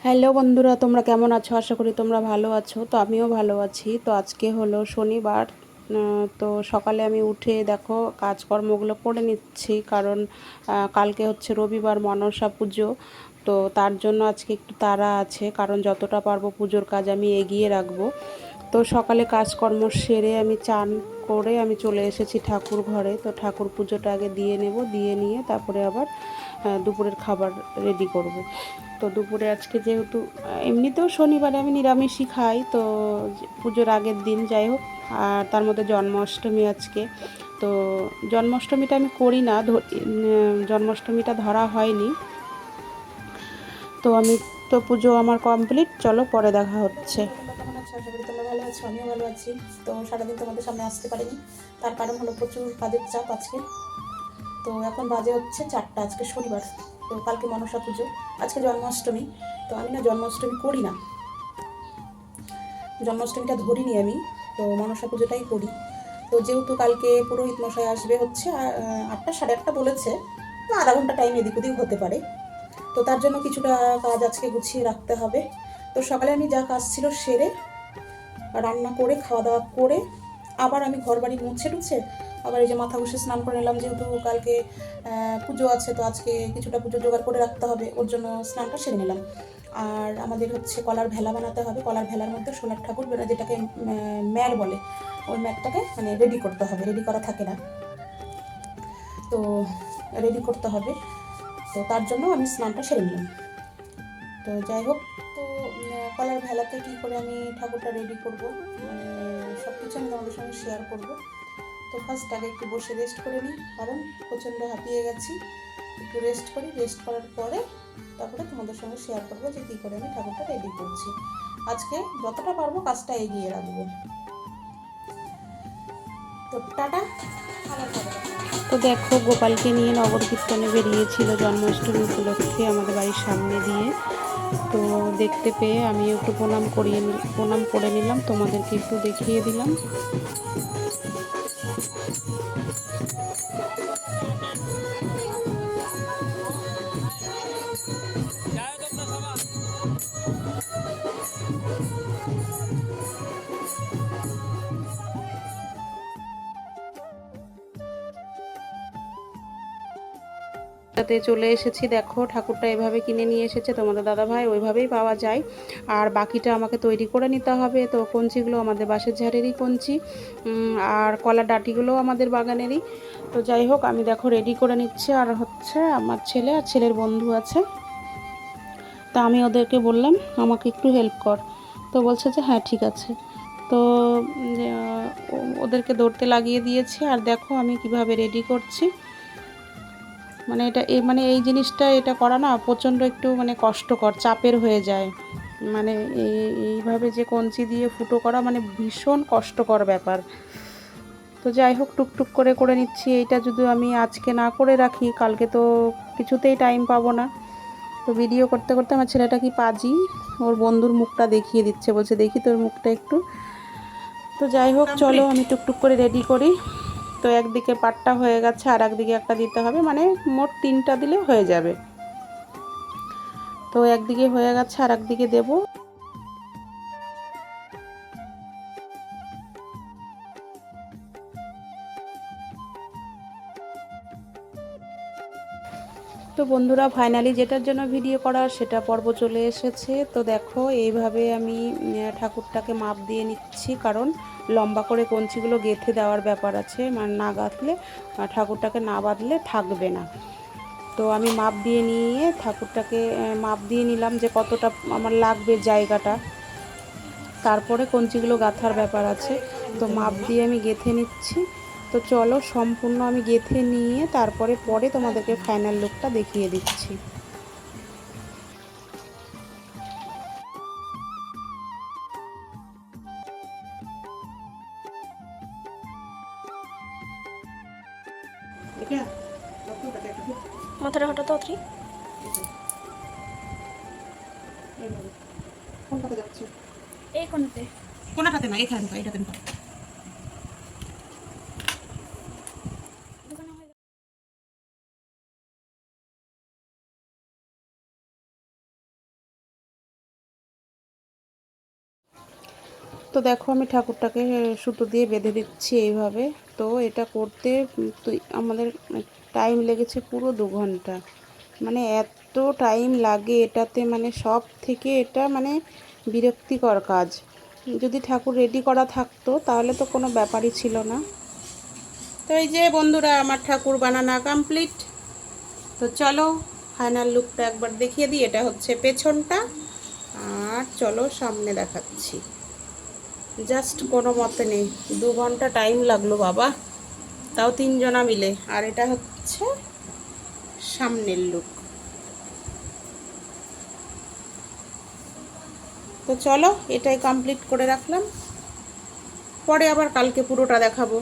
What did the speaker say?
Hello বন্ধুরা, তোমরা কেমন আছো? আশা করি তোমরা ভালো আছো। তো আমিও ভালো আছি। তো আজকে হলো শনিবার। তো সকালে আমি উঠে দেখো কাজকর্মগুলো করে নিচ্ছি, কারণ কালকে হচ্ছে রবিবার, মনসা পুজো। তো তার জন্য আজকে একটু তাড়া আছে, কারণ যতটা পারবো পুজোর কাজ আমি এগিয়ে রাখবো। তো সকালে কাজকর্ম সেরে আমি চান করে আমি চলে এসেছি ঠাকুর ঘরে। তো ঠাকুর পুজোটা আগে দিয়ে নেব, দিয়ে নিয়ে তারপরে আবার দুপুরের খাবার রেডি করব। তো দুপুরে আজকে যেহেতু এমনিতেও শনিবারে আমি নিরামিষই খাই, তো পুজোর আগের দিন যাই হোক, আর তার মধ্যে জন্মাষ্টমী আজকে। তো জন্মাষ্টমীটা আমি করি না, জন্মাষ্টমীটা ধরা হয়নি। তো তো পুজো আমার কমপ্লিট, চলো পরে দেখা হচ্ছে। কেমন আছো? আশা করি তোমরা ভালো আছো, আমিও ভালো আছি। তো সারাদিন তোমাদের সামনে আসতে পারিনি, তার কারণ হলো প্রচুর কাজের চাপ আজকে। তো এখন বাজে হচ্ছে 4টা, আজকে শনিবার। তো কালকে মনসা পুজো, আজকে জন্মাষ্টমী। তো আমি না জন্মাষ্টমী করি না, জন্মাষ্টমীটা ধরিনি আমি। তো মনসা পুজোটাই করি। তো যেহেতু কালকে পুরোহিত মশাই আসবে হচ্ছে 8টা, 8:30 বলেছে, তো আধা ঘন্টা টাইম এদিক ওদিক হতে পারে। তো তার জন্য কিছুটা কাজ আজকে গুছিয়ে রাখতে হবে। তো সকালে আমি যা কাজ ছিল সেরে, রান্না করে, খাওয়া দাওয়া করে, আবার আমি ঘর বাড়ি মুছে টুছে আবার এই যে মাথা ঘষে স্নান করে নিলাম, যেহেতু কালকে পুজো আছে। তো আজকে কিছুটা পুজো জোগাড় করে রাখতে হবে, ওর জন্য স্নানটা সেরে নিলাম। আর আমাদের হচ্ছে কলার ভেলা বানাতে হবে। কলার ভেলার মধ্যে সোনার ঠাকুর, যেটাকে ম্যাল বলে, ওই ম্যাটটাকে মানে রেডি করতে হবে, রেডি করা থাকে না, তো রেডি করতে হবে। তো তার জন্য আমি স্নানটা সেরে নিলাম। তো যাই হোক, তো কলার ভেলাতে কী করে আমি ঠাকুরটা রেডি করব, মানে সব কিছু আমি তোমাদের সঙ্গে শেয়ার করব। তো ফার্স্ট আগে একটু বসে রেস্ট করে নিই, কারণ প্রচণ্ড হাঁপিয়ে গেছি। একটু রেস্ট করি, রেস্ট করার পরে তারপরে তোমাদের সঙ্গে শেয়ার করবো যে কী করে আমি ঠাকুরটা রেডি করছি। আজকে যতটা পারবো কাজটা এগিয়ে রাখবো। তো টাটা, আবার পরে দেখা হবে। তো দেখো, গোপালকে নিয়ে নগর কীর্তনে বেরিয়েছিল জন্মাষ্টমী উপলক্ষে আমাদের বাড়ির সামনে দিয়ে। তো দেখতে পেয়ে আমি একটু প্রণাম করে নিলাম, তোমাদেরকে একটু দেখিয়ে দিলাম। তাতে চলে এসেছি, দেখো ঠাকুরটা এভাবে কিনে নিয়ে এসেছে তোমাদের দাদাভাই, ওইভাবেই পাওয়া যায়। আর বাকিটা আমাকে তৈরি করে নিতে হবে। তো কঞ্চিগুলো আমাদের বাঁশের ঝাড়েরই কঞ্চি, আর কলার ডাঁটিগুলোও আমাদের বাগানেরই। তো যাই হোক, আমি দেখো রেডি করে নিচ্ছি। আর হচ্ছে আমার ছেলে আর ছেলের বন্ধু আছে, তা আমি ওদেরকে বললাম আমাকে একটু হেল্প কর। তো বলছে যে হ্যাঁ ঠিক আছে। তো ওদেরকে দৌড়তে লাগিয়ে দিয়েছি। আর দেখো আমি কিভাবে রেডি করছি। মানে এই জিনিসটা এটা করা না প্রচণ্ড একটু মানে কষ্টকর, চাপের হয়ে যায়। মানে এইভাবে যে কঞ্চি দিয়ে ফুটো করা মানে ভীষণ কষ্টকর ব্যাপার। তো যাই হোক, টুকটুক করে করে নিচ্ছি। এইটা যদি আমি আজকে না করে রাখি, কালকে তো কিছুতেই টাইম পাবো না। তো ভিডিও করতে করতে আমার ছেলেটা কি পাজি, ওর বন্ধুর মুখটা দেখিয়ে দিচ্ছে, বলছে দেখি তোর মুখটা একটু। তো যাই হোক, চলো আমি টুকটুক করে রেডি করি। তো একদিকে পাটটা হয়ে গেছে, আর একদিকে একটা দিতে হবে, মানে মোট 3টা দিলে হয়ে যাবে। তো একদিকে হয়ে গেছে, আর একদিকে দেবো। তো বন্ধুরা, ফাইনালি যেটার জন্য ভিডিও করা সেটা পর্ব চলে এসেছে। তো দেখো এইভাবে আমি ঠাকুরটাকে মাপ দিয়ে নিচ্ছি, কারণ লম্বা করে কঞ্চিগুলো গেঁথে দেওয়ার ব্যাপার আছে, মানে না গাঁথলে ঠাকুরটাকে না বাঁধলে থাকবে না। তো আমি মাপ দিয়ে নিয়ে ঠাকুরটাকে মাপ দিয়ে নিলাম যে কতটা আমার লাগবে জায়গাটা, তারপরে কঞ্চিগুলো গাঁথার ব্যাপার আছে। তো মাপ দিয়ে আমি গেঁথে নিচ্ছি। তো চলো সম্পূর্ণ আমি গেঁথে নিয়ে তারপরে পরে তোমাদেরকে ফাইনাল লুকটা দেখিয়ে দিচ্ছি। মাথাটা হঠাৎ অত্রি কোনটাতে যাচ্ছে? এই কোণাতে, কোনটাতে না, এখানে এটাতে। তো দেখো আমি ঠাকুরটাকে সুতো দিয়ে বেঁধে দিচ্ছি এইভাবে। তো এটা করতে আমাদের টাইম লেগেছে পুরো 2 ঘন্টা। মানে এত টাইম লাগে এটাতে, মানে সব থেকে এটা মানে বিরক্তিকর কাজ। যদি ঠাকুর রেডি করা থাকতো তাহলে তো কোনো ব্যাপারই ছিল না। তো এই যে বন্ধুরা, আমার ঠাকুর বানানো কমপ্লিট। তো চলো ফাইনাল লুকটা একবার দেখিয়ে দিই। এটা হচ্ছে পেছনটা, আর চলো সামনে দেখাচ্ছি। জাস্ট কোনো মতে নেই, 2 ঘন্টা টাইম লাগলো বাবা, তাও 3 জনা মিলে। আর এটা হচ্ছে সামনের লুক। তো চলো এটাই কমপ্লিট করে রাখলাম, পরে আবার কালকে পুরোটা দেখাবো।